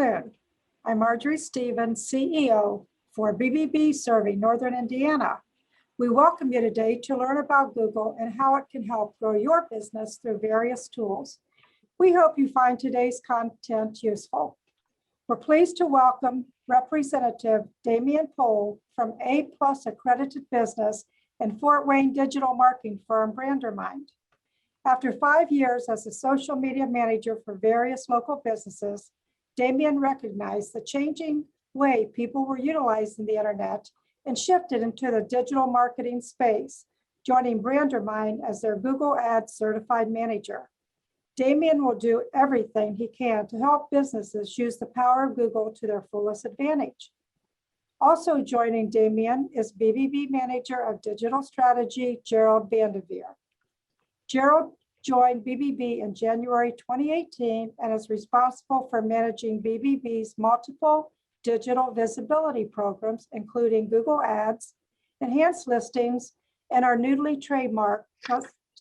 afternoon. I'm Marjorie Stevens, CEO for BBB serving Northern Indiana. We welcome you today to learn about Google and how it can help grow your business through various tools. We hope you find today's content useful. We're pleased to welcome Representative Demian Poll from A+ accredited business and Fort Wayne digital marketing firm BRANDERMIND. After 5 years as a social media manager for various local businesses, Demian recognized the changing way people were utilizing the internet and shifted into the digital marketing space, joining BRANDERMIND as their Google Ads certified manager. Demian will do everything he can to help businesses use the power of Google to their fullest advantage. Also joining Demian is BBB Manager of Digital Strategy, Gerald Vanderveer. Gerald joined BBB in January 2018 and is responsible for managing BBB's multiple digital visibility programs, including Google Ads, enhanced listings, and our newly trademarked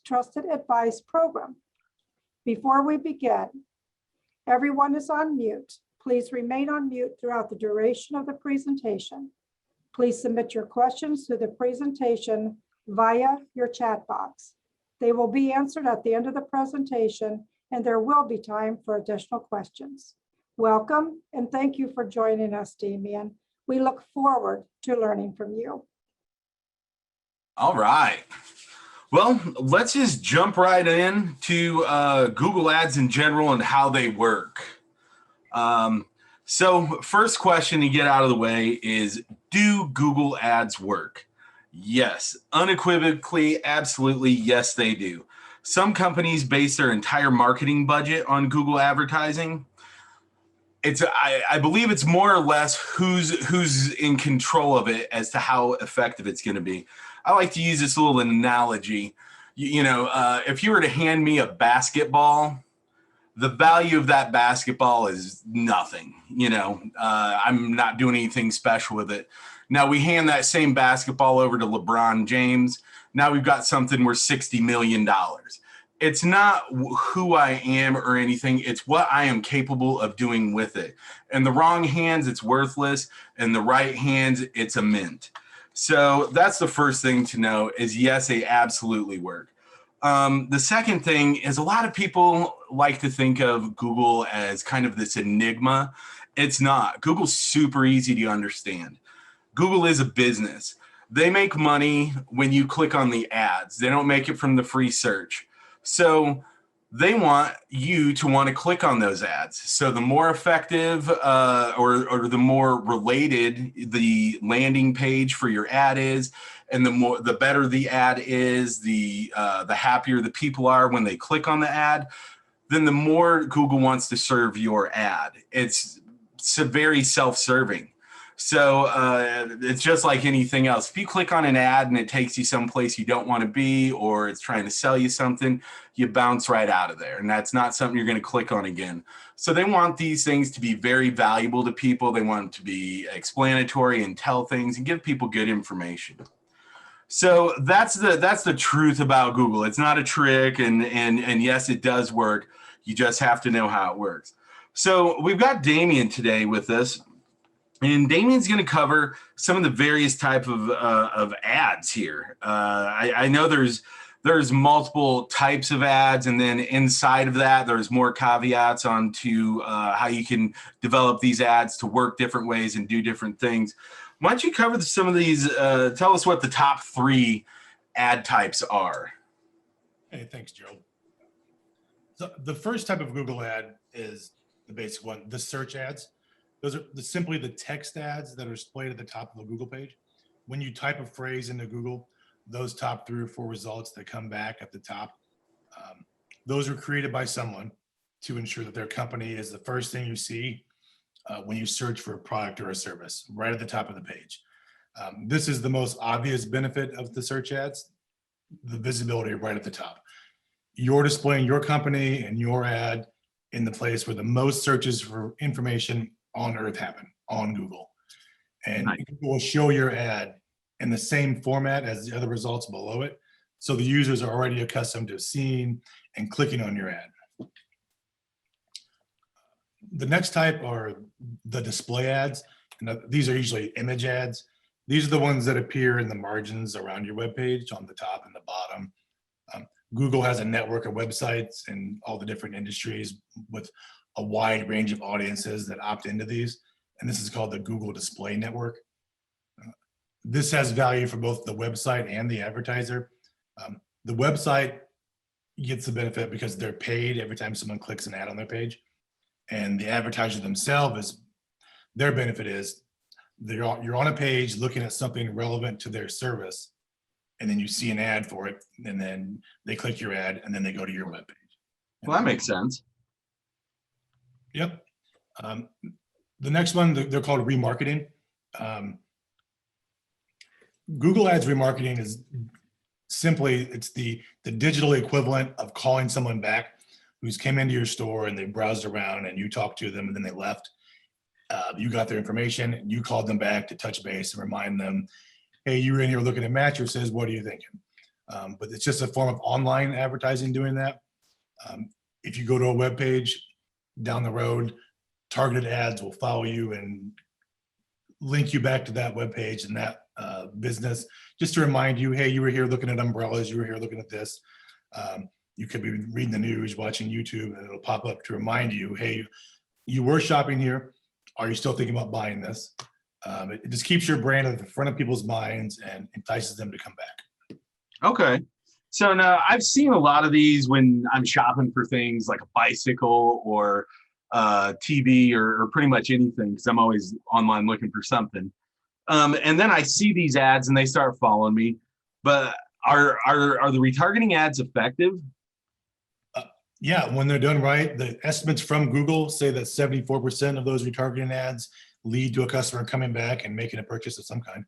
Trusted Advice program. Before we begin, everyone is on mute. Please remain on mute throughout the duration of the presentation. Please submit your questions to the presentation via your chat box. They will be answered at the end of the presentation, and there will be time for additional questions. Welcome, and thank you for joining us, Demian. We look forward to learning from you. All right. Well, let's just jump right in to Google Ads in general and how they work. So first question to get out of the way is, do Google Ads work? Yes, unequivocally, absolutely, yes, they do. Some companies base their entire marketing budget on Google advertising. I believe it's more or less who's in control of it as to how effective it's going to be. I like to use this little analogy. If you were to hand me a basketball, the value of that basketball is nothing. I'm not doing anything special with it. Now we hand that same basketball over to LeBron James. Now we've got something worth $60 million. It's not who I am or anything. It's what I am capable of doing with it. In the wrong hands, it's worthless. In the right hands, it's a mint. So that's the first thing to know is, yes, they absolutely work. The second thing is, a lot of people like to think of Google as kind of this enigma. It's not. Google's super easy to understand. Google is a business. They make money when you click on the ads. They don't make it from the free search. So they want you to want to click on those ads. So the more effective or the more related the landing page for your ad is, and the better the ad is, the happier the people are when they click on the ad, then the more Google wants to serve your ad. It's very self-serving. So it's just like anything else. If you click on an ad and it takes you someplace you don't want to be, or it's trying to sell you something, you bounce right out of there. And that's not something you're going to click on again. So they want these things to be very valuable to people. They want them to be explanatory and tell things and give people good information. So that's the truth about Google. It's not a trick, and yes, it does work. You just have to know how it works. So we've got Demian today with us. And Damian's going to cover some of the various type of ads here. I know there's multiple types of ads, and then inside of that, there's more caveats onto how you can develop these ads to work different ways and do different things. Why don't you cover some of these? Tell us what the top 3 ad types are. Hey, thanks, Gerald. So the first type of Google ad is the basic one, the search ads. Those are simply the text ads that are displayed at the top of a Google page. When you type a phrase into Google, those top 3 or 4 results that come back at the top, those are created by someone to ensure that their company is the first thing you see when you search for a product or a service, right at the top of the page. This is the most obvious benefit of the search ads, the visibility right at the top. You're displaying your company and your ad in the place where the most searches for information on earth happen, on Google. And Google will show your ad in the same format as the other results below it. So the users are already accustomed to seeing and clicking on your ad. The next type are the display ads. And these are usually image ads. These are the ones that appear in the margins around your web page on the top and the bottom. Google has a network of websites in all the different industries with a wide range of audiences that opt into these. And this is called the Google Display Network. This has value for both the website and the advertiser. The website gets the benefit because they're paid every time someone clicks an ad on their page. And the advertiser themselves, their benefit is you're on a page looking at something relevant to their service, and then you see an ad for it, and then they click your ad, and then they go to your webpage. Well, that makes sense. Yep. The next one, they're called remarketing. Google Ads remarketing is simply, it's the digital equivalent of calling someone back who's came into your store and they browsed around and you talked to them and then they left. You got their information and you called them back to touch base and remind them, hey, you were in here looking at mattresses, what are you thinking? But it's just a form of online advertising doing that. If you go to a web page down the road, targeted ads will follow you and link you back to that web page and that business, just to remind you, hey, you were here looking at umbrellas, you were here looking at this. You could be reading the news, watching YouTube, and it'll pop up to remind you, hey, you were shopping here. Are you still thinking about buying this? It just keeps your brand at the front of people's minds and entices them to come back. Okay. So now I've seen a lot of these when I'm shopping for things like a bicycle or TV or pretty much anything, because I'm always online looking for something. And then I see these ads and they start following me. But are the retargeting ads effective? Yeah, when they're done right, the estimates from Google say that 74% of those retargeting ads lead to a customer coming back and making a purchase of some kind.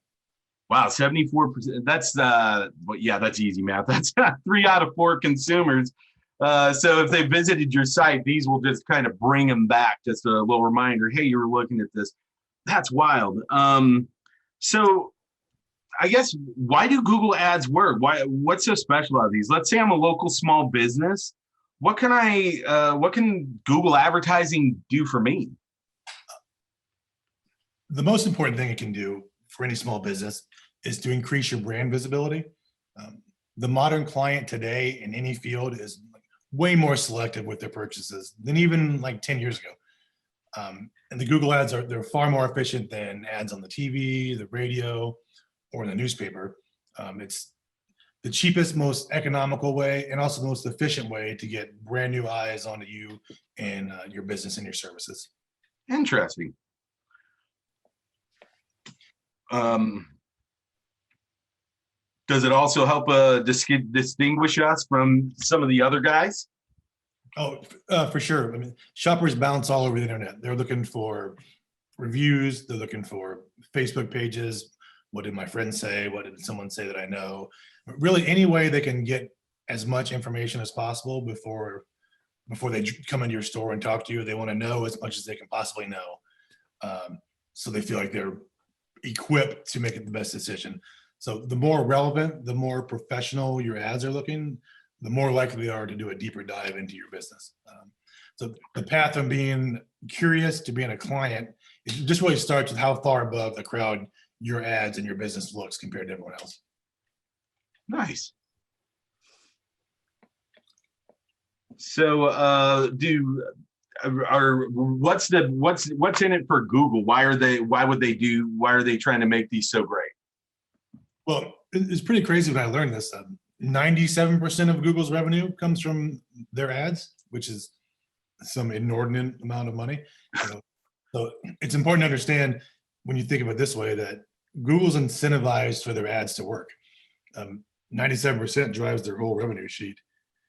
Wow, 74%. That's well, yeah, that's easy math. That's 3 out of 4 consumers. So if they visited your site, these will just kind of bring them back. Just a little reminder, hey, you were looking at this. That's wild. So I guess, why do Google ads work? What's so special about these? Let's say I'm a local small business. What can Google advertising do for me? The most important thing it can do for any small business is to increase your brand visibility. The modern client today in any field is way more selective with their purchases than even like 10 years ago. And the Google ads they're far more efficient than ads on the TV, the radio, or in the newspaper. It's the cheapest, most economical way, and also the most efficient way to get brand new eyes onto you and your business and your services. Interesting. Does it also help distinguish us from some of the other guys? Oh, for sure. I mean, shoppers bounce all over the internet. They're looking for reviews. They're looking for Facebook pages. What did my friend say? What did someone say that I know? Really, any way they can get as much information as possible before they come into your store and talk to you. They want to know as much as they can possibly know, so they feel like they're equipped to make the best decision. So the more relevant, the more professional your ads are looking, the more likely they are to do a deeper dive into your business. So the path from being curious to being a client, it just really starts with how far above the crowd your ads and your business looks compared to everyone else. Nice. So what's in it for Google? Why are they trying to make these so great? Well, it's pretty crazy when I learned this. 97% of Google's revenue comes from their ads, which is some inordinate amount of money. So it's important to understand when you think of it this way, that Google's incentivized for their ads to work. 97% drives their whole revenue sheet.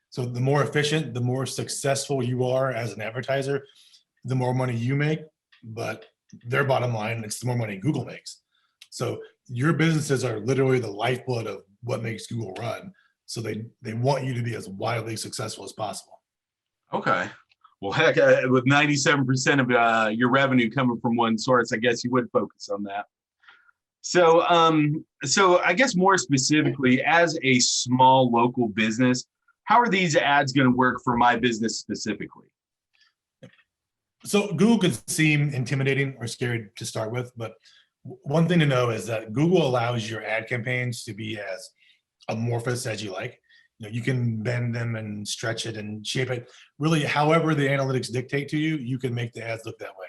So the more efficient, the more successful you are as an advertiser, the more money you make, but their bottom line, it's the more money Google makes. So your businesses are literally the lifeblood of what makes Google run. So they want you to be as wildly successful as possible. Okay. Well, heck, with 97% of your revenue coming from one source, I guess you would focus on that. So, so I guess more specifically, as a small local business, how are these ads going to work for my business specifically? So Google can seem intimidating or scary to start with, but one thing to know is that Google allows your ad campaigns to be as amorphous as you like. You can bend them and stretch it and shape it. Really, however the analytics dictate to you, you can make the ads look that way.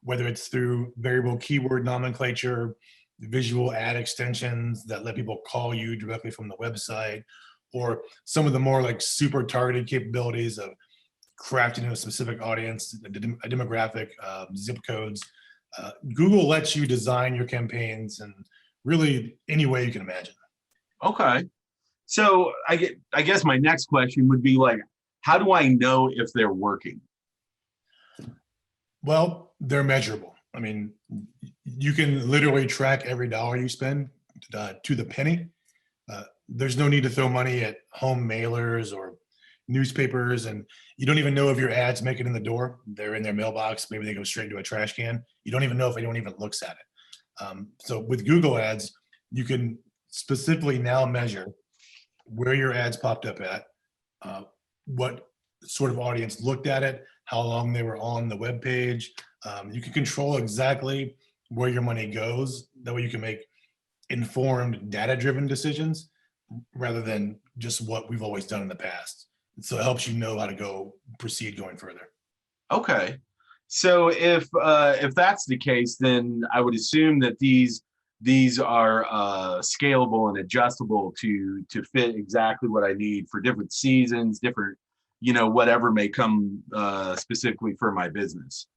Whether it's through variable keyword nomenclature, visual ad extensions that let people call you directly from the website, or some of the more like super targeted capabilities of crafting a specific audience, a demographic, zip codes. Google lets you design your campaigns in really any way you can imagine. Okay. So I guess my next question would be like, how do I know if they're working? Well, they're measurable. I mean, you can literally track every dollar you spend to the penny. There's no need to throw money at home mailers or newspapers, and you don't even know if your ads make it in the door. They're in their mailbox. Maybe they go straight into a trash can. You don't even know if anyone even looks at it. So with Google Ads, you can specifically now measure where your ads popped up at, what sort of audience looked at it, how long they were on the web page. You can control exactly where your money goes. That way you can make informed, data-driven decisions rather than just what we've always done in the past. So it helps you know how to proceed going further. Okay. So if that's the case, then I would assume that these are scalable and adjustable to fit exactly what I need for different seasons, different, whatever may come specifically for my business.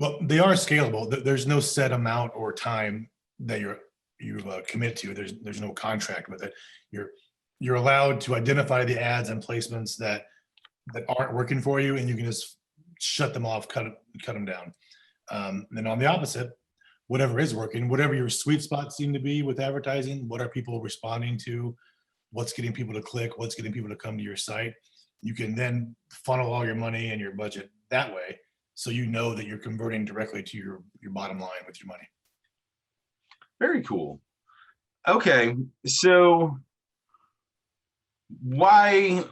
Well, they are scalable. There's no set amount or time that you commit to. There's no contract with it. You're allowed to identify the ads and placements that aren't working for you, and you can just shut them off, cut them down. Then on the opposite, whatever is working, whatever your sweet spots seem to be with advertising, what are people responding to, what's getting people to click, what's getting people to come to your site, you can then funnel all your money and your budget that way, so you know that you're converting directly to your bottom line with your money. Very cool. Okay, so why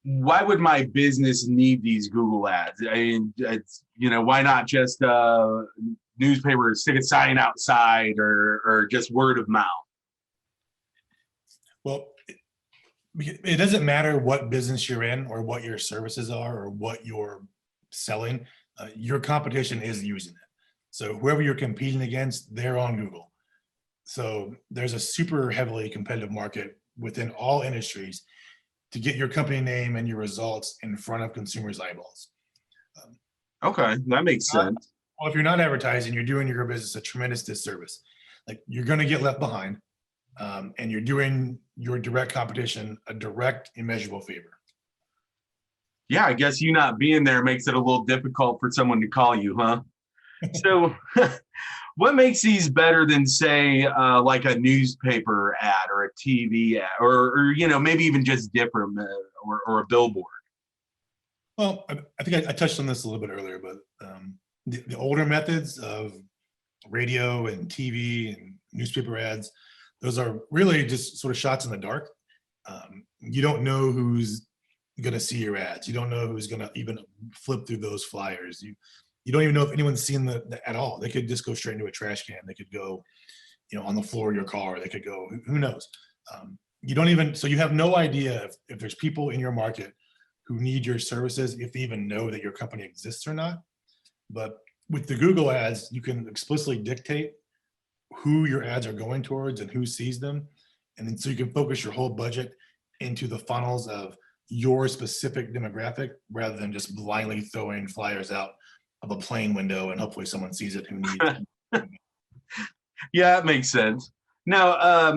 would my business need these Google ads? I mean, it's, why not just newspaper, stick a sign outside, or just word of mouth? Well, it doesn't matter what business you're in or what your services are or what you're selling. Your competition is using it. So whoever you're competing against, they're on Google. So there's a super heavily competitive market within all industries to get your company name and your results in front of consumers' eyeballs. Okay, that makes sense. Well, if you're not advertising, you're doing your business a tremendous disservice. Like, you're going to get left behind, and you're doing your direct competition a direct, immeasurable favor. Yeah, I guess you not being there makes it a little difficult for someone to call you, huh? So what makes these better than, say, like a newspaper ad or a TV ad, or maybe even just different, or a billboard? Well, I think I touched on this a little bit earlier, but the older methods of radio and TV and newspaper ads, those are really just sort of shots in the dark. You don't know who's going to see your ads. You don't know who's going to even flip through those flyers. You don't even know if anyone's seen the at all. They could just go straight into a trash can. They could go, on the floor of your car. They could go, who knows? So you have no idea if there's people in your market who need your services, if they even know that your company exists or not. But with the Google ads, you can explicitly dictate who your ads are going towards and who sees them. And then so you can focus your whole budget into the funnels of your specific demographic rather than just blindly throwing flyers out of a plane window and hopefully someone sees it who needs it. Yeah, that makes sense. Now,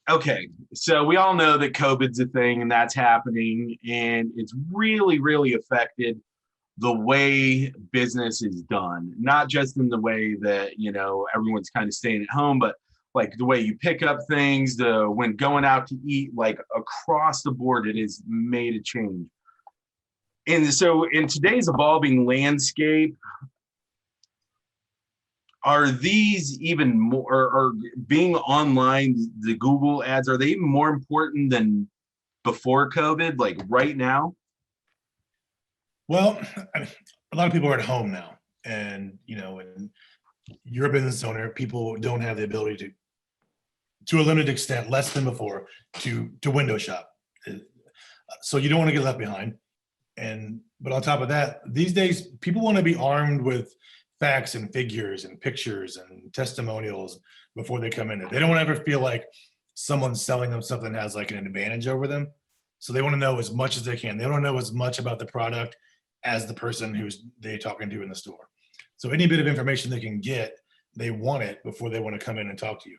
okay, so we all know that COVID's a thing and that's happening, and it's really, really affected the way business is done, not just in the way that, everyone's kind of staying at home, but like the way you pick up things, when going out to eat, like across the board, it has made a change. And so in today's evolving landscape, are these even more, or being online, the Google ads, are they even more important than before COVID, like right now? Well, a lot of people are at home now, and and you're a business owner. People don't have the ability to a limited extent, less than before, to window shop. So you don't want to get left behind. But on top of that, these days people want to be armed with facts and figures and pictures and testimonials before they come in. They don't want to ever feel like someone's selling them something that has like an advantage over them. So they want to know as much as they can. They don't know as much about the product as the person who's they're talking to in the store. So any bit of information they can get, they want it before they want to come in and talk to you.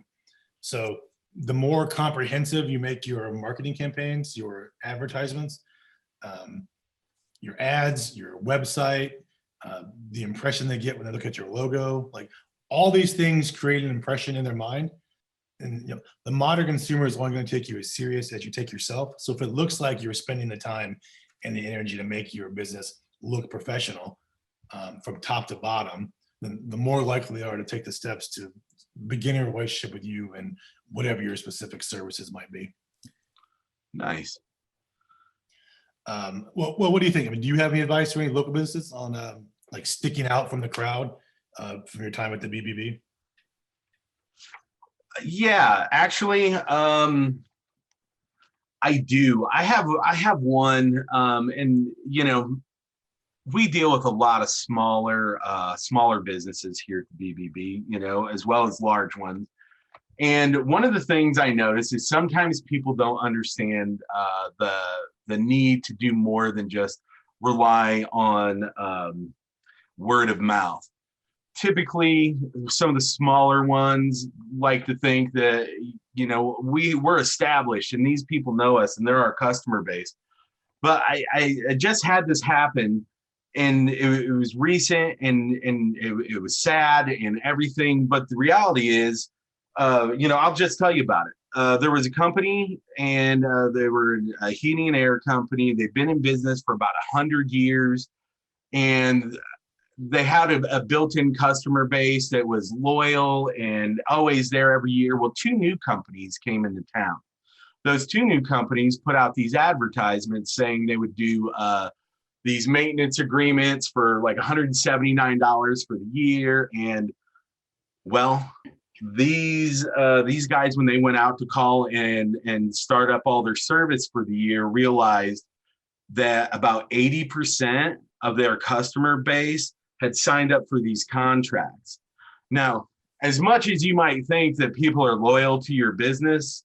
So the more comprehensive you make your marketing campaigns, your advertisements, your ads, your website, the impression they get when they look at your logo, like all these things create an impression in their mind. And the modern consumer is only going to take you as serious as you take yourself. So if it looks like you're spending the time and the energy to make your business look professional from top to bottom, then the more likely they are to take the steps to begin a relationship with you and whatever your specific services might be. Nice. Well, what do you think? I mean, do you have any advice for any local businesses on like sticking out from the crowd from your time at the BBB? Yeah, actually, I do. I have one, and we deal with a lot of smaller businesses here at the BBB, as well as large ones. And one of the things I notice is sometimes people don't understand the need to do more than just rely on word of mouth. Typically, some of the smaller ones like to think that we're established and these people know us and they're our customer base. But I just had this happen, and it was recent, and it was sad and everything. But the reality is, I'll just tell you about it. There was a company, and they were a heating and air company. They've been in business for about 100 years, and they had a built-in customer base that was loyal and always there every year. Well, two new companies came into town. Those two new companies put out these advertisements saying they would do these maintenance agreements for like $179 for the year. And well, these guys, when they went out to call and start up all their service for the year, realized that about 80% of their customer base had signed up for these contracts. Now, as much as you might think that people are loyal to your business,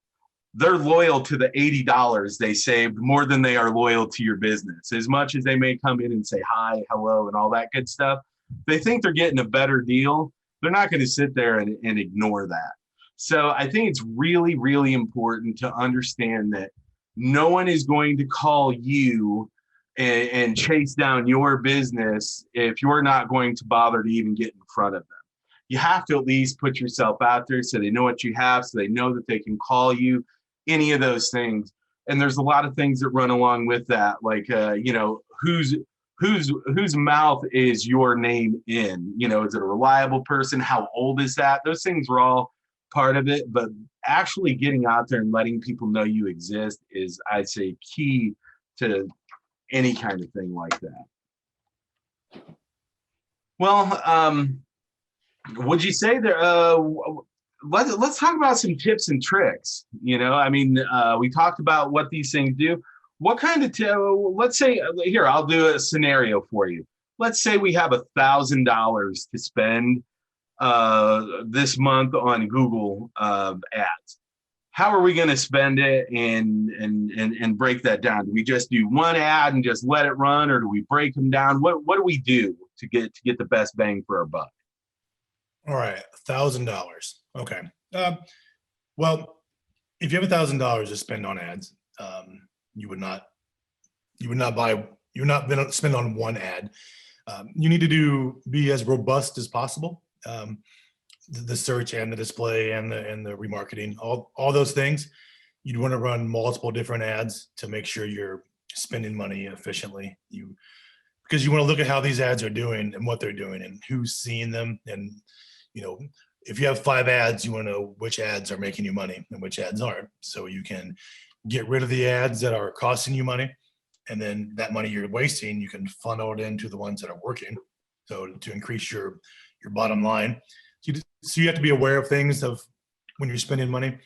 they're loyal to the $80 they saved more than they are loyal to your business. As much as they may come in and say hi, hello, and all that good stuff, they think they're getting a better deal. They're not going to sit there and ignore that. So I think it's really, really important to understand that no one is going to call you and chase down your business if you're not going to bother to even get in front of them. You have to at least put yourself out there so they know what you have, so they know that they can call you, any of those things. And there's a lot of things that run along with that, like whose mouth is your name in? Is it a reliable person? How old is that? Those things are all part of it, but actually getting out there and letting people know you exist is, I'd say, key to any kind of thing like that. Well, would you say there? Let's talk about some tips and tricks. We talked about what these things do. What kind of let's say here, I'll do a scenario for you. Let's say we have $1,000 to spend this month on Google ads. How are we going to spend it and break that down? Do we just do one ad and just let it run, or do we break them down? What do we do to get the best bang for our buck? All right, $1,000. Okay. Well, if you have $1,000 to spend on ads, you would not spend on one ad. You need to be as robust as possible. The search and the display and the remarketing, all those things. You'd want to run multiple different ads to make sure you're spending money efficiently. Because you want to look at how these ads are doing and what they're doing and who's seeing them. And if you have 5 ads, you want to know which ads are making you money and which ads aren't, so you can get rid of the ads that are costing you money and then that money you're wasting, you can funnel it into the ones that are working. So to increase your bottom line. So you have to be aware of things of when you're spending money.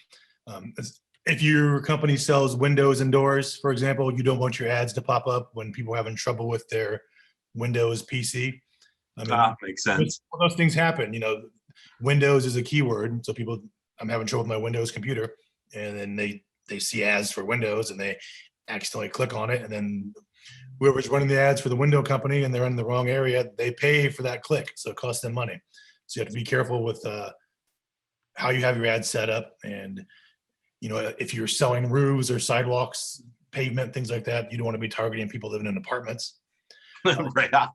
If your company sells windows and doors, for example, you don't want your ads to pop up when people are having trouble with their Windows PC. I mean, Makes sense. those things happen. Windows is a keyword, so I'm having trouble with my Windows computer, and then they see ads for Windows and they accidentally click on it, and then whoever's running the ads for the window company and they're in the wrong area, they pay for that click, so it costs them money. So you have to be careful with how you have your ads set up, and if you're selling roofs or sidewalks, pavement, things like that, you don't want to be targeting people living in apartments. Right. That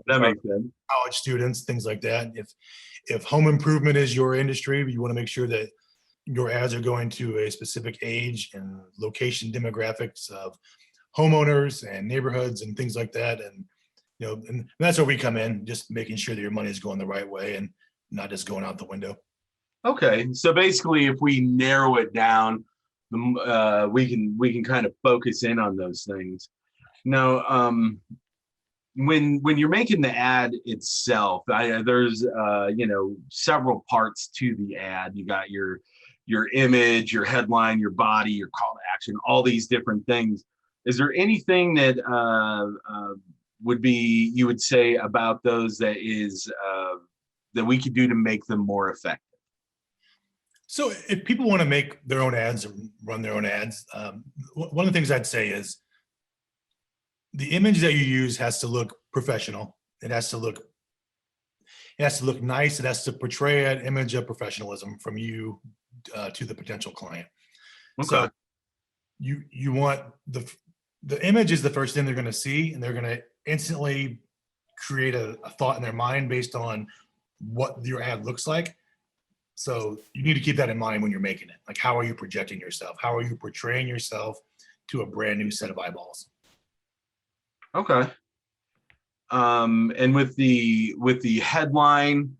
makes sense. College students, things like that. If home improvement is your industry, you want to make sure that your ads are going to a specific age and location demographics of homeowners and neighborhoods and things like that. And that's where we come in, just making sure that your money is going the right way and not just going out the window. Okay, so basically, if we narrow it down, we can kind of focus in on those things. Now, when you're making the ad itself, there's several parts to the ad. You got your image, your headline, your body, your call to action, all these different things. Is there anything that you would say about those that we could do to make them more effective? So if people want to make their own ads or run their own ads, one of the things I'd say is the image that you use has to look professional. It has to look nice. It has to portray an image of professionalism from you to the potential client. Okay. So you want the image is the first thing they're going to see, and they're going to instantly create a thought in their mind based on what your ad looks like. So you need to keep that in mind when you're making it. Like, how are you projecting yourself? How are you portraying yourself to a brand new set of eyeballs? Okay. And with the headline,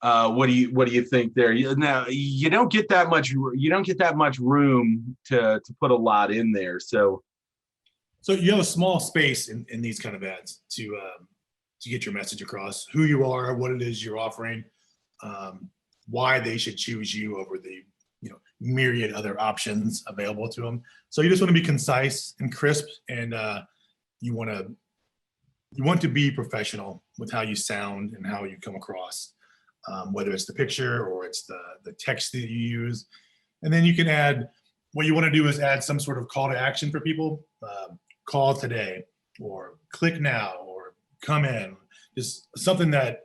what do you think there? Now you don't get that much room to put a lot in there. So you have a small space in these kind of ads to get your message across, who you are, what it is you're offering, why they should choose you over the myriad other options available to them. So you just want to be concise and crisp, and you want to be professional with how you sound and how you come across, whether it's the picture or it's the text that you use. And then you can add, what you want to do is add some sort of call to action for people. Call today, or click now, or come in. Just something that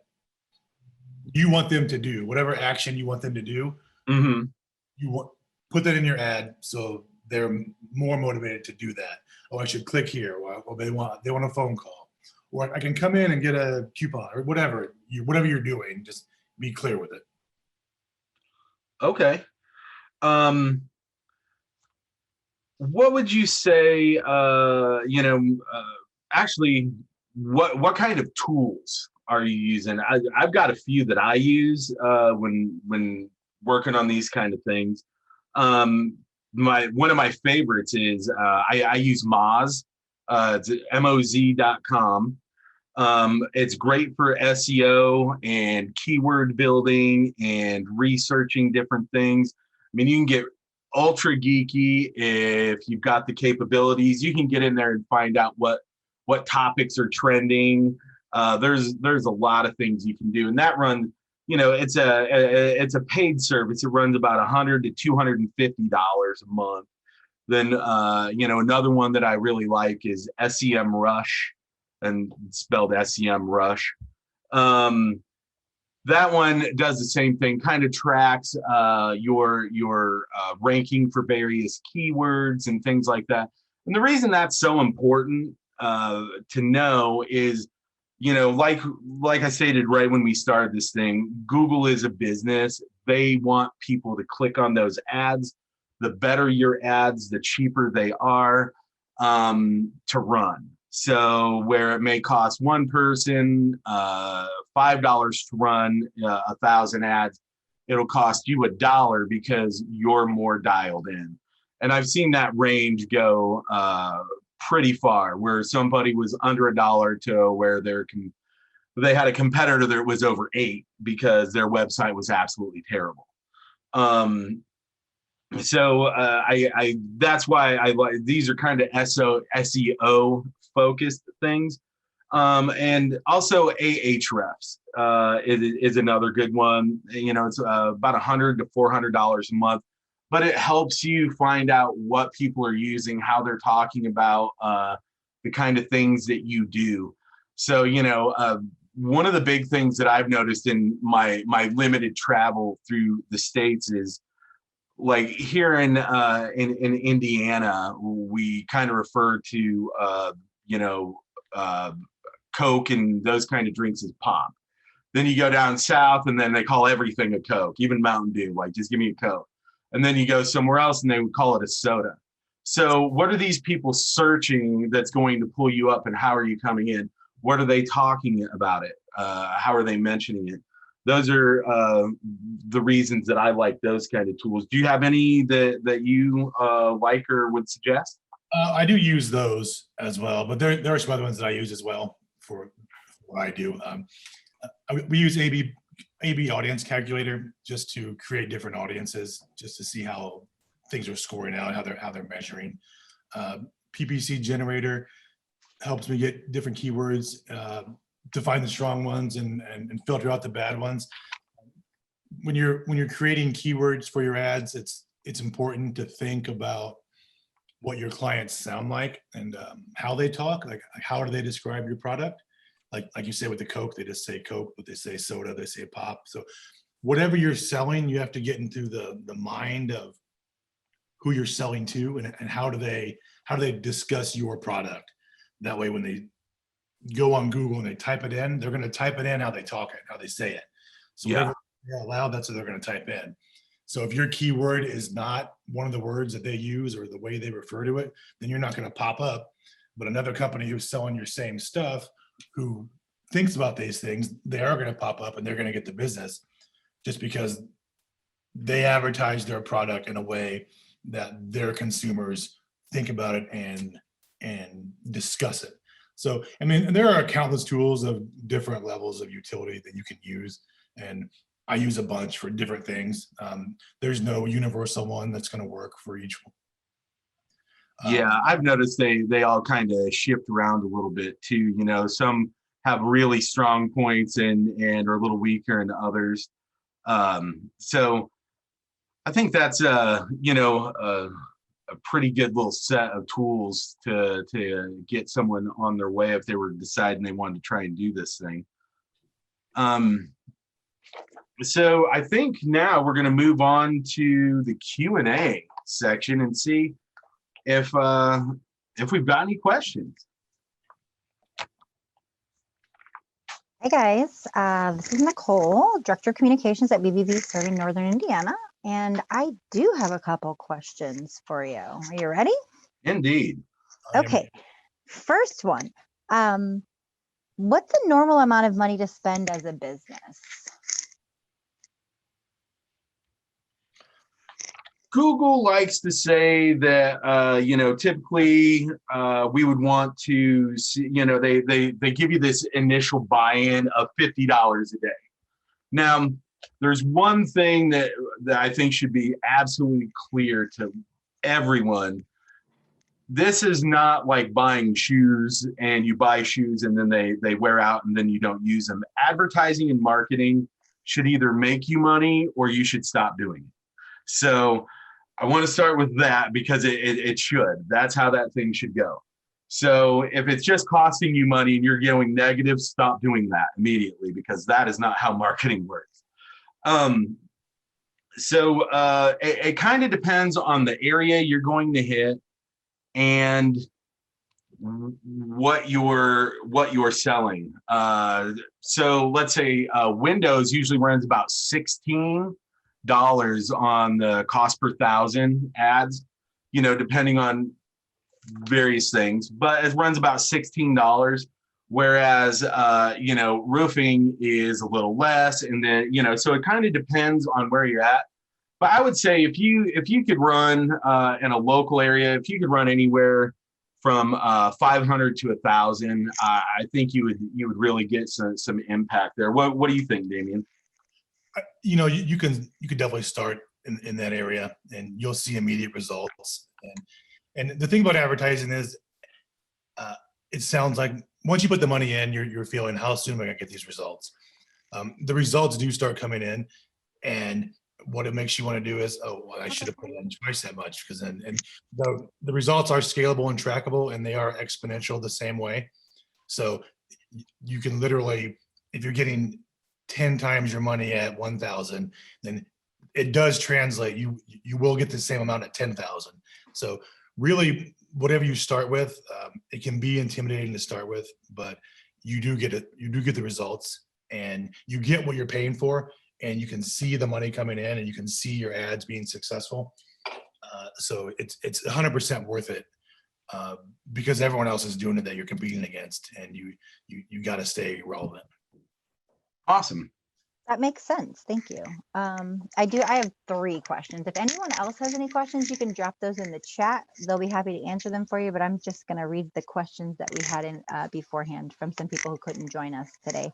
you want them to do, whatever action you want them to do. Mm-hmm. Put that in your ad so they're more motivated to do that. Oh, I should click here, or they want a phone call, or I can come in and get a coupon, or whatever you're doing. Just be clear with it. Okay. What would you say? Actually, what kind of tools are you using? I've got a few that I use when working on these kind of things. One of my favorites is I use Moz. It's moz.com. It's great for SEO and keyword building and researching different things. I mean, you can get ultra geeky if you've got the capabilities. You can get in there and find out what topics are trending. There's a lot of things you can do, and that runs. It's a paid service. It runs about $100 to $250 a month. Then another one that I really like is SEM Rush, and it's spelled SEM Rush. That one does the same thing, kind of tracks your ranking for various keywords and things like that. And the reason that's so important to know is, like I stated right when we started this thing, Google is a business. They want people to click on those ads. The better your ads, the cheaper they are to run. So where it may cost one person $5 to run 1,000 ads, it'll cost you $1 because you're more dialed in. And I've seen that range go pretty far, where somebody was under $1 to where they had a competitor that was over $8 because their website was absolutely terrible. So I that's why I like, these are kind of SEO focused things. And also Ahrefs is another good one. It's about $100 to $400 a month, but it helps you find out what people are using, how they're talking about the kind of things that you do. So, one of the big things that I've noticed in my limited travel through the States is, like, here in Indiana, we kind of refer to Coke and those kind of drinks as pop. Then you go down south and then they call everything a Coke, even Mountain Dew, like, just give me a Coke. And then you go somewhere else and they would call it a soda. So what are these people searching that's going to pull you up, and how are you coming in? What are they talking about it? How are they mentioning it? Those are the reasons that I like those kind of tools. Do you have any that you like or would suggest? I do use those as well, but there are some other ones that I use as well for what I do. We use AB audience calculator just to create different audiences, just to see how things are scoring out, how they're measuring. PPC generator helps me get different keywords to find the strong ones and filter out the bad ones. When you're creating keywords for your ads, it's important to think about what your clients sound like and how they talk. Like, how do they describe your product? Like you say with the Coke, they just say Coke, but they say soda, they say pop. So whatever you're selling, you have to get into the mind of who you're selling to, and how do they discuss your product. That way, when they go on Google and they type it in, they're going to type it in how they talk it, how they say it. So whatever they're allowed, that's what they're going to type in. So if your keyword is not one of the words that they use or the way they refer to it, then you're not going to pop up. But another company who's selling your same stuff, who thinks about these things, they are going to pop up and they're going to get the business, just because they advertise their product in a way that their consumers think about it and discuss it. So, I mean, there are countless tools of different levels of utility that you can use, and I use a bunch for different things. There's no universal one that's going to work for each one. Yeah, I've noticed they all kind of shift around a little bit too. Some have really strong points and are a little weaker than others. So I think that's a pretty good little set of tools to get someone on their way if they were deciding they wanted to try and do this thing. So I think now we're going to move on to the Q&A section and see if we've got any questions. Hey guys, this is Nicole, Director of Communications at BBB Serving Northern Indiana, and I do have a couple questions for you. Are you ready? Indeed. Okay, first one. What's the normal amount of money to spend as a business? Google likes to say that, typically we would want to see, they give you this initial buy-in of $50 a day. Now, there's one thing that I think should be absolutely clear to everyone. This is not like buying shoes, and you buy shoes and then they wear out and then you don't use them. Advertising and marketing should either make you money or you should stop doing it. So I want to start with that, because it should. That's how that thing should go. So if it's just costing you money and you're going negative, stop doing that immediately, because that is not how marketing works. So it kind of depends on the area you're going to hit and what you're selling. So let's say Windows usually runs about $16 on the cost per thousand ads, depending on various things, but it runs about $16. Whereas, roofing is a little less. And then, so it kind of depends on where you're at. But I would say if you could run in a local area, if you could run anywhere from 500 to 1,000, I think you would really get some impact there. What do you think, Damian? You can definitely start in that area, and you'll see immediate results. And the thing about advertising is, it sounds like once you put the money in, you're feeling, how soon am I gonna get these results? The results do start coming in, and what it makes you want to do is, oh, well, I should have put in twice that much, because then, and the results are scalable and trackable, and they are exponential the same way. So you can literally, if you're getting 10 times your money at 1,000, then it does translate. You will get the same amount at 10,000. So really, whatever you start with, it can be intimidating to start with, but you do get it. You do get the results, and you get what you're paying for, and you can see the money coming in, and you can see your ads being successful. So it's 100% worth it, because everyone else is doing it that you're competing against, and you got to stay relevant. Awesome. That makes sense. Thank you. I have 3 questions. If anyone else has any questions, you can drop those in the chat. They'll be happy to answer them for you, but I'm just going to read the questions that we had in beforehand from some people who couldn't join us today.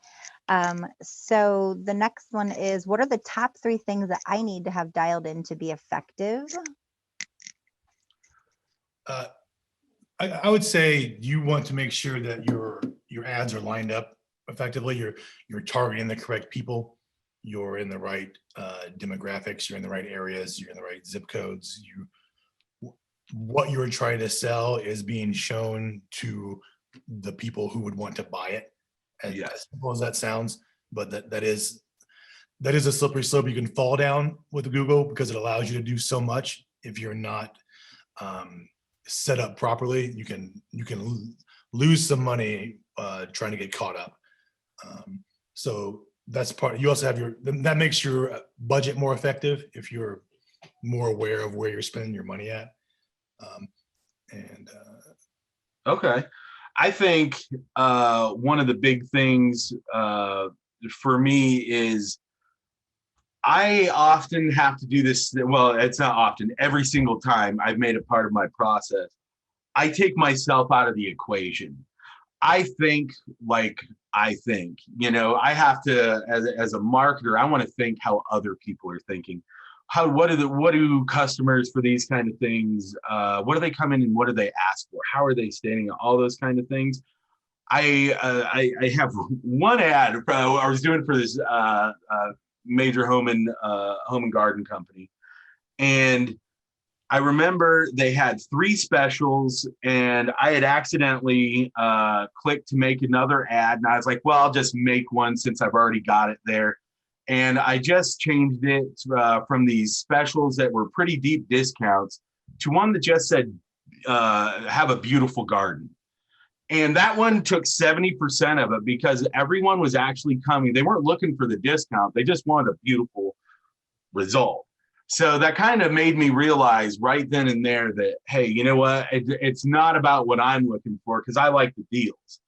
So the next one is, what are the top 3 things that I need to have dialed in to be effective? I would say you want to make sure that your ads are lined up effectively. You're targeting the correct people. You're in the right demographics. You're in the right areas. You're in the right zip codes. What you're trying to sell is being shown to the people who would want to buy it. As simple as that sounds, but that is a slippery slope you can fall down with Google, because it allows you to do so much. If you're not set up properly, you can lose some money trying to get caught up. So that's part. You also have that makes your budget more effective if you're more aware of where you're spending your money at. Okay. I think one of the big things for me is, I often have to do this. Well, it's not often. Every single time I've made it part of my process, I take myself out of the equation. I think like I think, I have to, as a marketer, I want to think how other people are thinking. What do customers for these kind of things, what do they come in and what do they ask for? How are they standing? All those kind of things. I have one ad I was doing for this major home and garden company, and I remember they had 3 specials, and I had accidentally clicked to make another ad, and I was like, well, I'll just make one since I've already got it there. And I just changed it from these specials that were pretty deep discounts to one that just said, have a beautiful garden. And that one took 70% of it, because everyone was actually coming. They weren't looking for the discount. They just wanted a beautiful result. So that kind of made me realize right then and there that, hey, you know what? It's not about what I'm looking for, because I like the deals.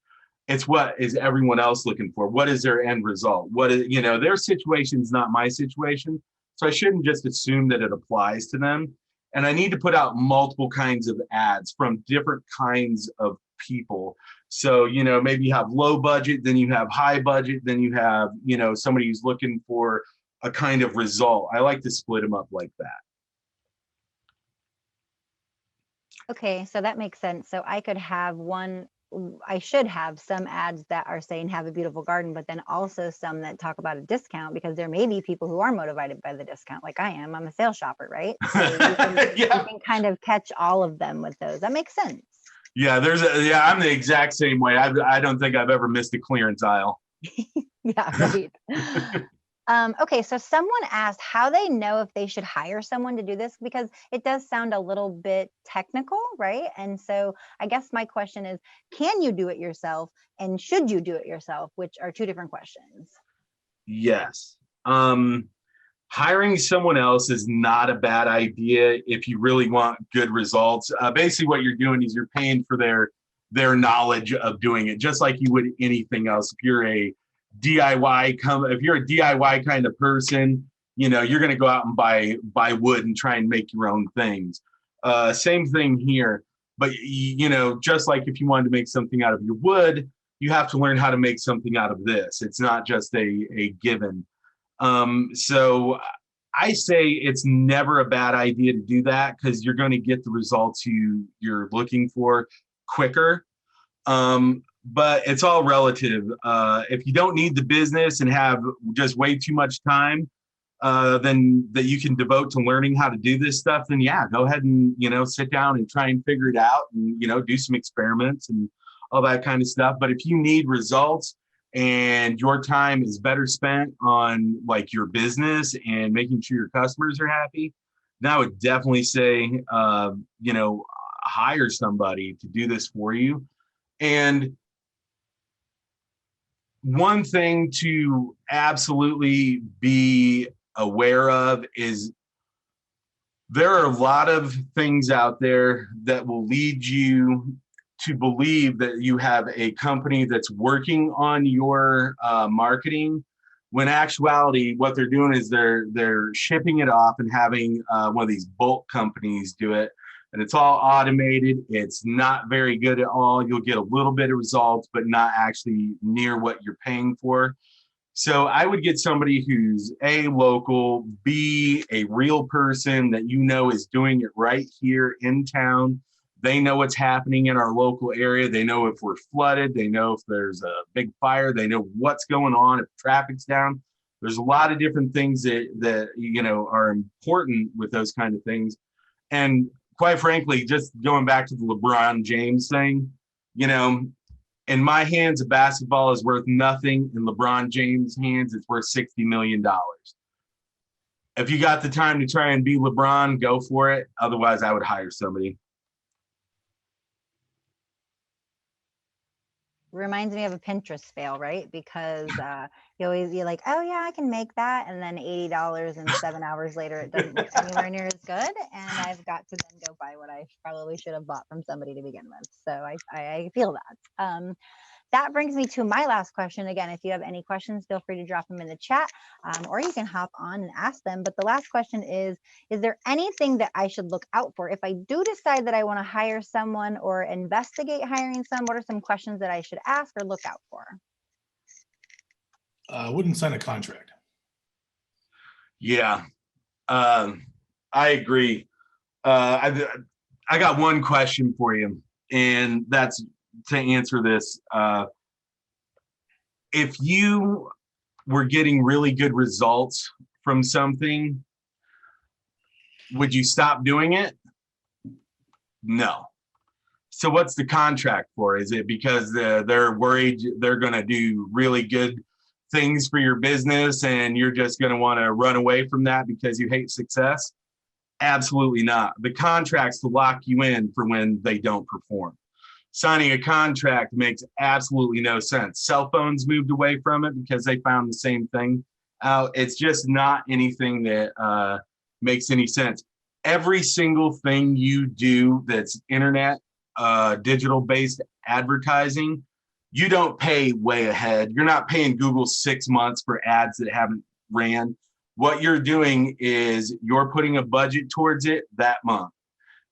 It's what is everyone else looking for? What is their end result? What is, their situation's not my situation. So I shouldn't just assume that it applies to them. And I need to put out multiple kinds of ads from different kinds of people. So, maybe you have low budget, then you have high budget, then you have, somebody who's looking for a kind of result. I like to split them up like that. Okay, so that makes sense. So I should have some ads that are saying have a beautiful garden, but then also some that talk about a discount, because there may be people who are motivated by the discount, like I am. I'm a sales shopper, right? So you can kind of catch all of them with those. That makes sense. Yeah, I'm the exact same way. I don't think I've ever missed a clearance aisle. Yeah, right. Okay, so someone asked how they know if they should hire someone to do this, because it does sound a little bit technical, right? And so I guess my question is, can you do it yourself, and should you do it yourself, which are 2 different questions. Yes. Hiring someone else is not a bad idea if you really want good results. Basically what you're doing is you're paying for their knowledge of doing it, just like you would anything else. If you're a DIY kind of person, you're going to go out and buy wood and try and make your own things. Same thing here. But you know, just like if you wanted to make something out of your wood, you have to learn how to make something out of this. It's not just a given. So I say it's never a bad idea to do that because you're going to get the results you're looking for quicker. But it's all relative. If you don't need the business and have just way too much time, then that you can devote to learning how to do this stuff, then yeah, go ahead and, you know, sit down and try and figure it out and, you know, do some experiments and all that kind of stuff. But if you need results and your time is better spent on like your business and making sure your customers are happy, then I would definitely say, you know, hire somebody to do this for you. And one thing to absolutely be aware of is there are a lot of things out there that will lead you to believe that you have a company that's working on your marketing, when actuality what they're doing is they're shipping it off and having one of these bulk companies do it. And it's all automated. It's not very good at all. You'll get a little bit of results, but not actually near what you're paying for. So I would get somebody who's A, local, B, a real person that you know is doing it right here in town. They know what's happening in our local area. They know if we're flooded. They know if there's a big fire. They know what's going on, if traffic's down. There's a lot of different things that you know are important with those kind of things. And quite frankly, just going back to the LeBron James thing, you know, in my hands, a basketball is worth nothing. In LeBron James' hands, it's worth $60 million. If you got the time to try and be LeBron, go for it. Otherwise, I would hire somebody. Reminds me of a Pinterest fail, right? Because you're like, oh yeah, I can make that, and then $80 and 7 hours later, it doesn't look anywhere near as good, and I've got to then go buy what I probably should have bought from somebody to begin with. So I feel that. That brings me to my last question. Again, if you have any questions, feel free to drop them in the chat, or you can hop on and ask them. But the last question is there anything that I should look out for? If I do decide that I want to hire someone or investigate hiring someone, what are some questions that I should ask or look out for? I wouldn't sign a contract. Yeah, I agree. I got one question for you, and that's to answer this. If you were getting really good results from something, would you stop doing it? No. So what's the contract for? Is it because they're worried they're going to do really good things for your business and you're just going to want to run away from that because you hate success? Absolutely not. The contract's to lock you in for when they don't perform. Signing a contract makes absolutely no sense. Cell phones moved away from it because they found the same thing out. It's just not anything that makes any sense. Every single thing you do that's internet, digital-based advertising, you don't pay way ahead. You're not paying Google 6 months for ads that haven't ran. What you're doing is you're putting a budget towards it that month.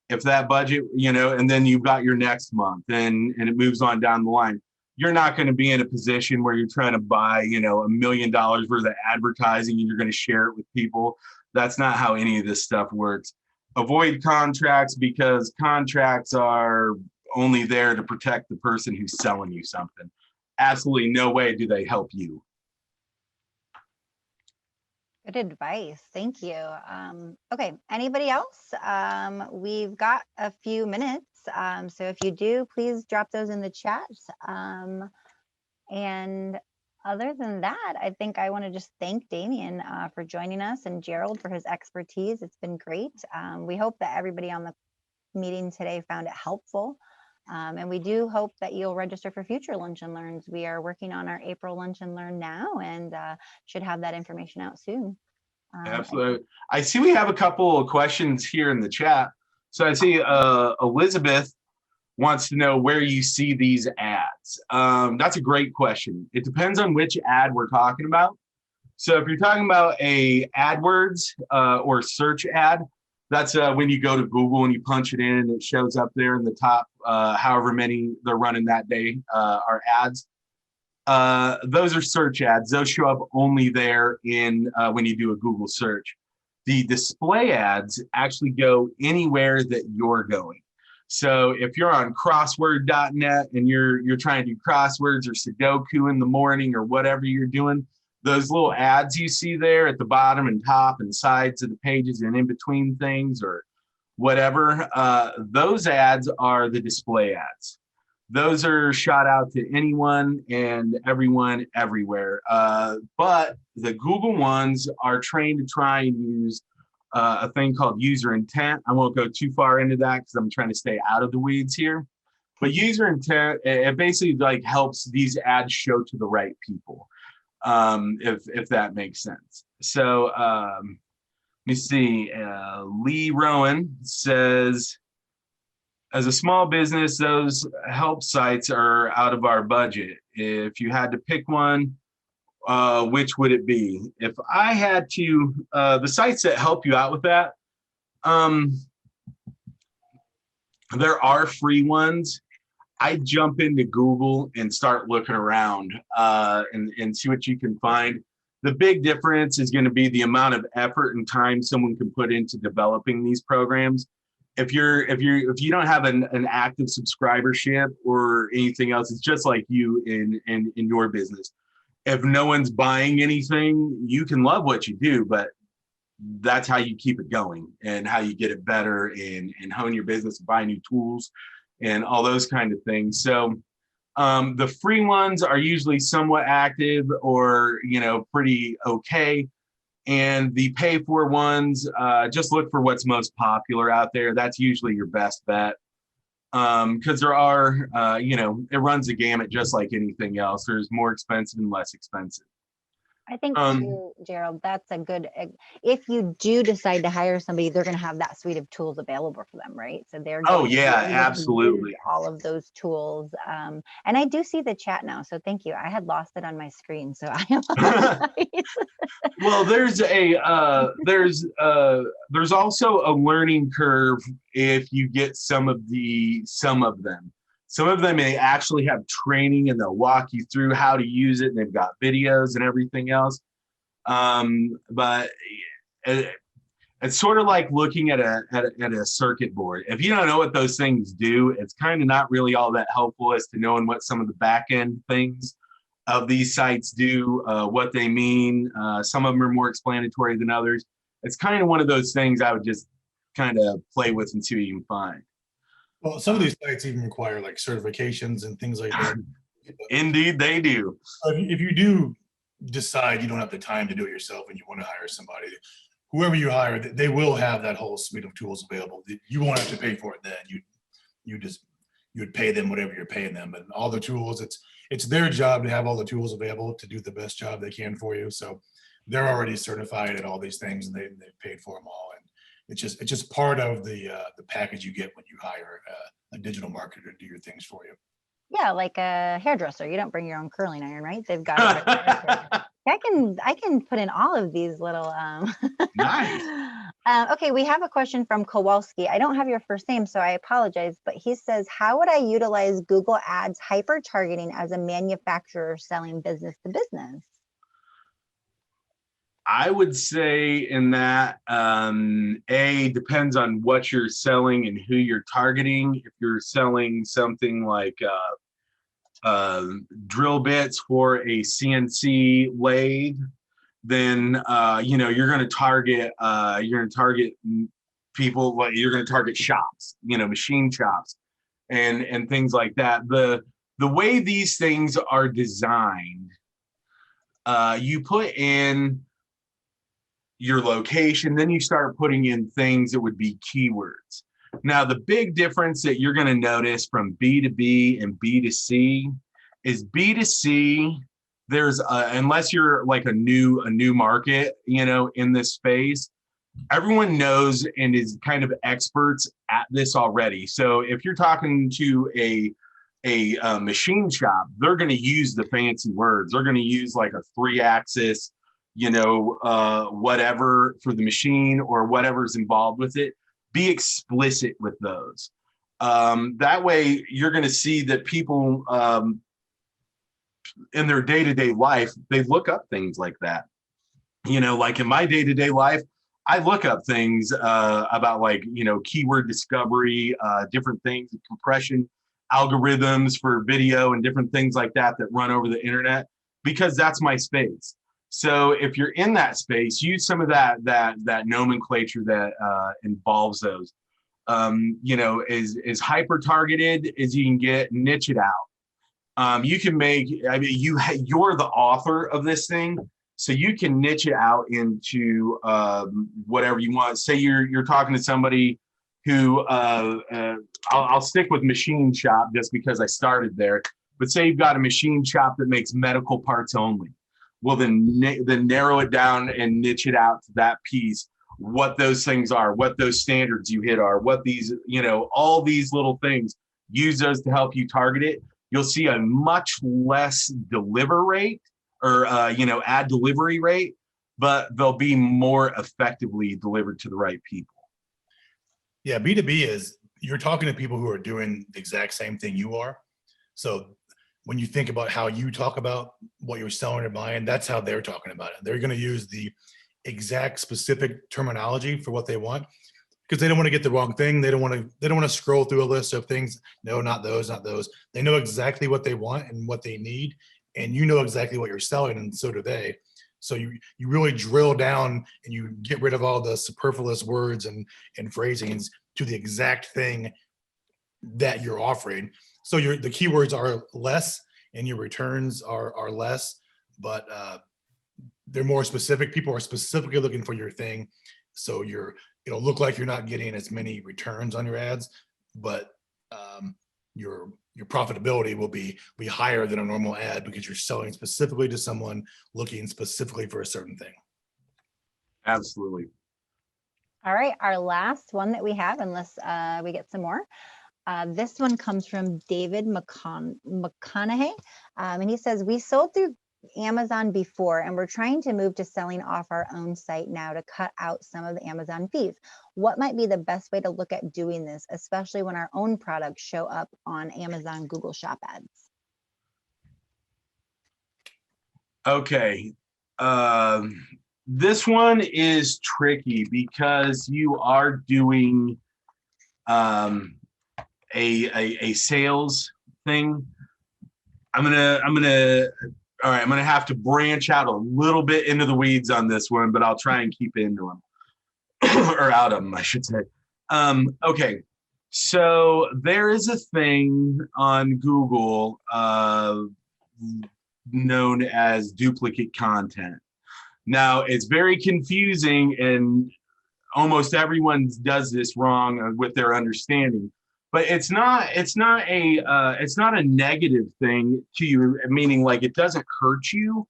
If that budget, you know, and then you've got your next month and it moves on down the line, you're not going to be in a position where you're trying to buy, you know, $1 million worth of advertising and you're going to share it with people. That's not how any of this stuff works. Avoid contracts because contracts are only there to protect the person who's selling you something. Absolutely no way do they help you. Good advice. Thank you. Okay, anybody else? We've got a few minutes. So if you do, please drop those in the chat. And other than that, I think I want to just thank Demian for joining us and Gerald for his expertise. It's been great. We hope that everybody on the meeting today found it helpful. And we do hope that you'll register for future Lunch and Learns. We are working on our April Lunch and Learn now and should have that information out soon. Absolutely. I see we have a couple of questions here in the chat. So I see Elizabeth wants to know where you see these ads. That's a great question. It depends on which ad we're talking about. So if you're talking about a AdWords or search ad, That's when you go to Google and you punch it in and it shows up there in the top, however many they're running that day are ads. Those are search ads. Those show up only there in when you do a Google search. The display ads actually go anywhere that you're going. So if you're on crossword.net and you're trying to do crosswords or Sudoku in the morning or whatever you're doing, those little ads you see there at the bottom and top and sides of the pages and in between things or whatever, those ads are the display ads. Those are shot out to anyone and everyone everywhere. But the Google ones are trained to try and use a thing called user intent. I won't go too far into that because I'm trying to stay out of the weeds here. But user intent, it basically like helps these ads show to the right people, if that makes sense. So let me see. Lee Rowan says, as a small business, those help sites are out of our budget. If you had to pick one, which would it be? If I had to, the sites that help you out with that, there are free ones. I jump into Google and start looking around and see what you can find. The big difference is going to be the amount of effort and time someone can put into developing these programs. If you don't have an active subscribership or anything else, it's just like you in your business. If no one's buying anything, you can love what you do, but that's how you keep it going and how you get it better and hone your business, buy new tools and all those kind of things. So the free ones are usually somewhat active or, pretty okay. And the pay for ones, just look for what's most popular out there. That's usually your best bet. Because there are, it runs the gamut just like anything else. There's more expensive and less expensive. I think too, Gerald, that's a good, if you do decide to hire somebody, they're going to have that suite of tools available for them, right? So they're Oh going to yeah, be able to absolutely. use all of those tools. And I do see the chat now, so thank you. I had lost it on my screen, so I apologize. Well, there's also a learning curve if you get some of them. Some of them may actually have training and they'll walk you through how to use it and they've got videos and everything else. But it's sort of like looking at a circuit board. If you don't know what those things do, it's kind of not really all that helpful as to knowing what some of the back end things of these sites do, what they mean. Some of them are more explanatory than others. It's kind of one of those things I would just kind of play with and see what you can find. Well, some of these sites even require like certifications and things like that. Indeed, they do. If you do decide you don't have the time to do it yourself and you want to hire somebody, whoever you hire, they will have that whole suite of tools available. You won't have to pay for it then. You would pay them whatever you're paying them. And all the tools, it's their job to have all the tools available to do the best job they can for you. So they're already certified at all these things and they've paid for them all. And it's just part of the package you get when you hire a digital marketer to do your things for you. Yeah, like a hairdresser. You don't bring your own curling iron, right? They've got it right there. I can put in all of these little Nice. Okay, we have a question from Kowalski. I don't have your first name, so I apologize, but he says, how would I utilize Google Ads hyper targeting as a manufacturer selling business to business? I would say in that, depends on what you're selling and who you're targeting. If you're selling something like drill bits for a CNC lathe, then you're going to target people, like you're going to target shops, machine shops and things like that. The way these things are designed, you put in your location, then you start putting in things that would be keywords. Now, the big difference that you're going to notice from B2B and B2C is B2C, there's unless you're like a new market, in this space, everyone knows and is kind of experts at this already. So if you're talking to a machine shop, they're going to use the fancy words. They're going to use like a 3-axis, whatever for the machine or whatever's involved with it. be explicit with those. That way you're going to see that people in their day-to-day life, they look up things like that. You know, like in my day-to-day life, I look up things about like, you know, keyword discovery, different things, compression, algorithms for video and different things like that that run over the internet, because that's my space. So if you're in that space, use some of that nomenclature that involves those. You know, is hyper targeted as you can get, niche it out. You can make, I mean, you're the author of this thing, so you can niche it out into whatever you want. Say you're talking to somebody who, I'll stick with machine shop just because I started there, but say you've got a machine shop that makes medical parts only. Well, then narrow it down and niche it out to that piece, what those things are, what those standards you hit are, what these, you know, all these little things, use those to help you target it. You'll see a much less deliver rate or, you know, ad delivery rate, but they'll be more effectively delivered to the right people. Yeah, B2B is, you're talking to people who are doing the exact same thing you are. So when you think about how you talk about what you're selling or buying, that's how they're talking about it. They're going to use the exact specific terminology for what they want, because they don't want to get the wrong thing. They don't want to scroll through a list of things. No, not those, not those. They know exactly what they want and what they need, and you know exactly what you're selling, and so do they. So you really drill down and you get rid of all the superfluous words and phrasings to the exact thing that you're offering. So the keywords are less and your returns are less, but they're more specific. People are specifically looking for your thing. So it'll look like you're not getting as many returns on your ads, but your profitability will be higher than a normal ad because you're selling specifically to someone looking specifically for a certain thing. Absolutely. All right, our last one that we have, unless we get some more. This one comes from David McConaughey, and he says, we sold through Amazon before, and we're trying to move to selling off our own site now to cut out some of the Amazon fees. What might be the best way to look at doing this, especially when our own products show up on Amazon Google Shop ads? Okay. This one is tricky because you are doing a sales thing. I'm gonna have to branch out a little bit into the weeds on this one, but I'll try and keep into them or out of them, I should say. Okay, so there is a thing on Google known as duplicate content. Now, it's very confusing, and almost everyone does this wrong with their understanding. But it's not a negative thing to you, meaning like it doesn't hurt you,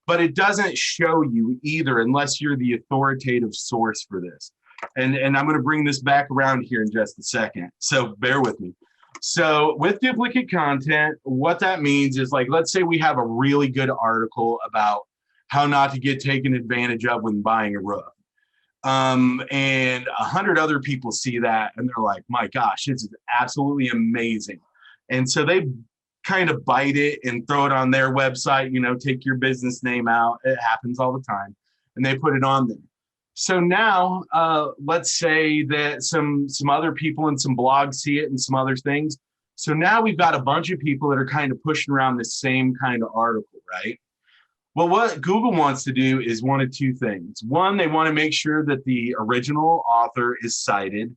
but it doesn't show you either unless you're the authoritative source for this. And I'm going to bring this back around here in just a second. So bear with me. So with duplicate content, what that means is, like, let's say we have a really good article about how not to get taken advantage of when buying a roof. And 100 other people see that and they're like, my gosh, it's absolutely amazing. And so they kind of bite it and throw it on their website, you know, take your business name out. It happens all the time. And they put it on there. So now let's say that some other people and some blogs see it and some other things. So now we've got a bunch of people that are kind of pushing around the same kind of article, right? Well, what Google wants to do is one of two things. One, they want to make sure that the original author is cited.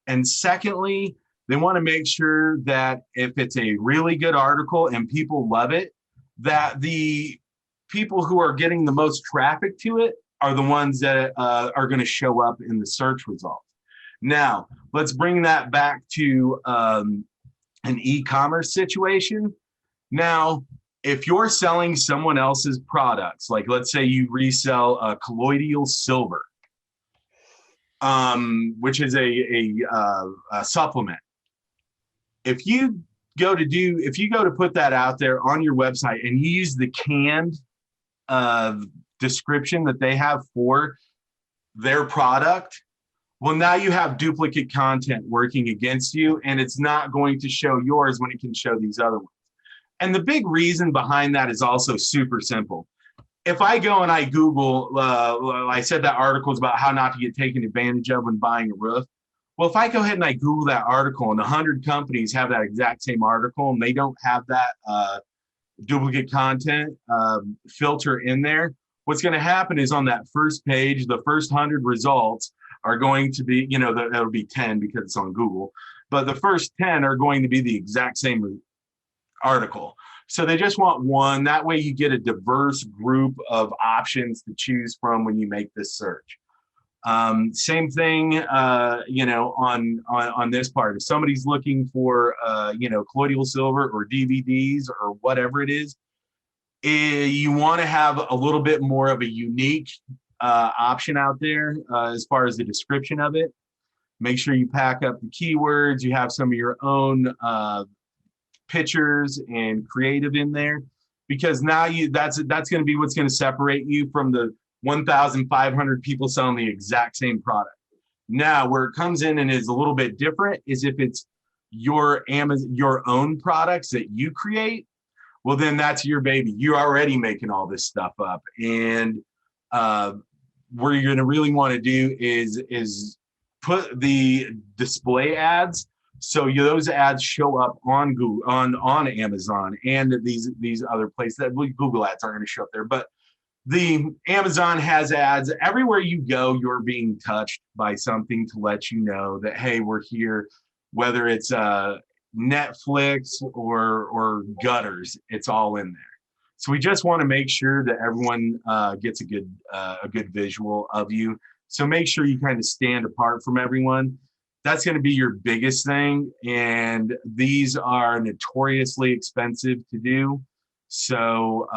And secondly, they want to make sure that if it's a really good article and people love it, that the people who are getting the most traffic to it are the ones that are going to show up in the search results. Now, let's bring that back to an e-commerce situation. Now, if you're selling someone else's products, like let's say you resell colloidal silver, which is a supplement. If you go to put that out there on your website and you use the canned description that they have for their product, Well, now you have duplicate content working against you, and it's not going to show yours when it can show these other ones. And the big reason behind that is also super simple. If I go and I Google, I said that article is about how not to get taken advantage of when buying a roof. Well, if I go ahead and I Google that article and 100 companies have that exact same article and they don't have that duplicate content filter in there, what's going to happen is on that first page, the first 100 results are going to be, that'll be 10 because it's on Google, but the first 10 are going to be the exact same article. So they just want one. That way you get a diverse group of options to choose from when you make this search. Same thing, on this part. If somebody's looking for, colloidal silver or DVDs or whatever it is, you want to have a little bit more of a unique option out there as far as the description of it. Make sure you pack up the keywords. You have some of your own pictures and creative in there, because now that's going to be what's going to separate you from the 1,500 people selling the exact same product. Now, where it comes in and is a little bit different is if it's your own products that you create. Well, then that's your baby. You're already making all this stuff up, and what you're going to really want to do is put the display ads. So those ads show up on Google, on Amazon, and these other places that Google ads aren't going to show up there. But the Amazon has ads everywhere you go. You're being touched by something to let you know that, hey, we're here. Whether it's Netflix or gutters, it's all in there. So we just want to make sure that everyone gets a good visual of you. So make sure you kind of stand apart from everyone. That's going to be your biggest thing. And these are notoriously expensive to do. So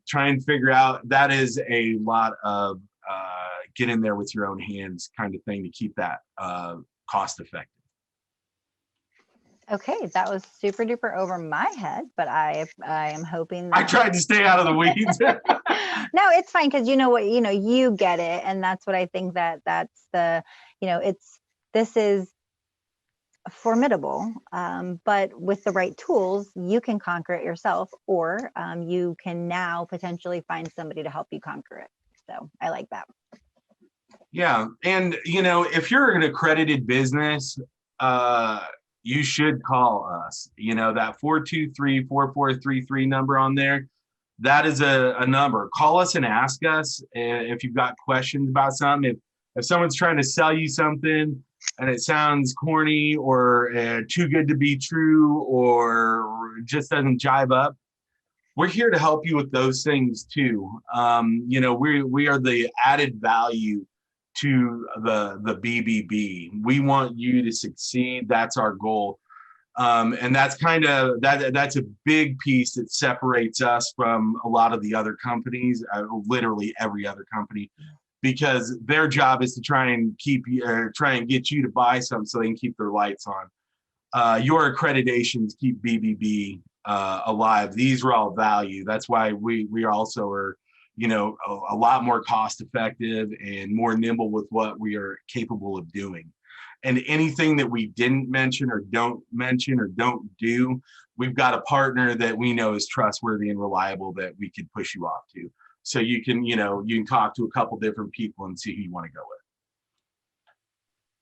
try and figure out, that is a lot of get in there with your own hands kind of thing to keep that cost effective. Okay, that was super duper over my head, but I am hoping that I tried to stay out of the weeds. No, it's fine, because you know what, you get it, and that's what I think that's the, this is formidable, but with the right tools, you can conquer it yourself, or you can now potentially find somebody to help you conquer it. So I like that. Yeah, and if you're an accredited business, you should call us. That 423-4433 number on there, that is a number. Call us and ask us if you've got questions about something. If someone's trying to sell you something and it sounds corny or too good to be true or just doesn't jive up, we're here to help you with those things too. We are the added value to the BBB. We want you to succeed. That's our goal. And that's that's a big piece that separates us from a lot of the other companies, literally every other company, because their job is to try and get you to buy something so they can keep their lights on. Your accreditations keep BBB alive. These are all value. That's why we also are, a lot more cost effective and more nimble with what we are capable of doing. And anything that we didn't mention or don't do, we've got a partner that we know is trustworthy and reliable that we could push you off to. So you can talk to a couple different people and see who you want to go with.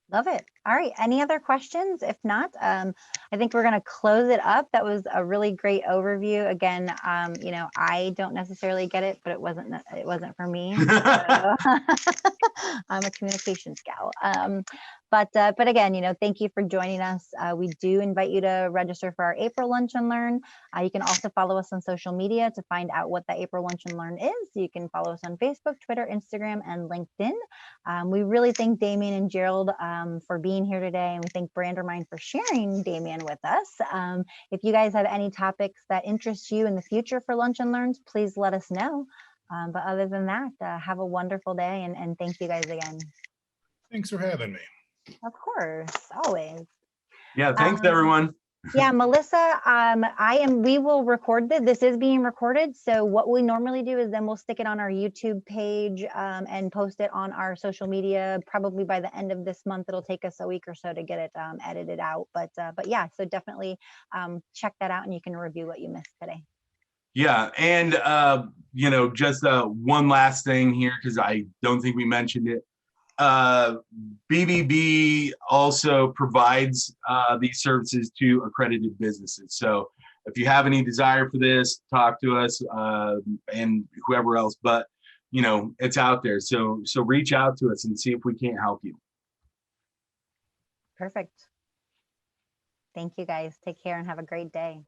Love it. All right. Any other questions? If not, I think we're going to close it up. That was a really great overview. Again, I don't necessarily get it, but it wasn't for me. So, I'm a communications gal. But again, thank you for joining us. We do invite you to register for our April Lunch and Learn. You can also follow us on social media to find out what the April Lunch and Learn is. You can follow us on Facebook, Twitter, Instagram, and LinkedIn. We really thank Damian and Gerald for being here today, and we thank BRANDERMIND for sharing Damian with us. If you guys have any topics that interest you in the future for Lunch and Learns, please let us know. But other than that, have a wonderful day, and thank you guys again. Thanks for having me. Of course, always. Yeah, thanks everyone. Yeah, Melissa, we will record this. This is being recorded. So what we normally do is then we'll stick it on our YouTube page and post it on our social media. Probably by the end of this month, it'll take us a week or so to get it edited out. But yeah, so definitely check that out and you can review what you missed today. Yeah, and just one last thing here because I don't think we mentioned it. BBB also provides these services to accredited businesses. So if you have any desire for this, talk to us and whoever else. But it's out there. So reach out to us and see if we can't help you. Perfect. Thank you guys. Take care and have a great day.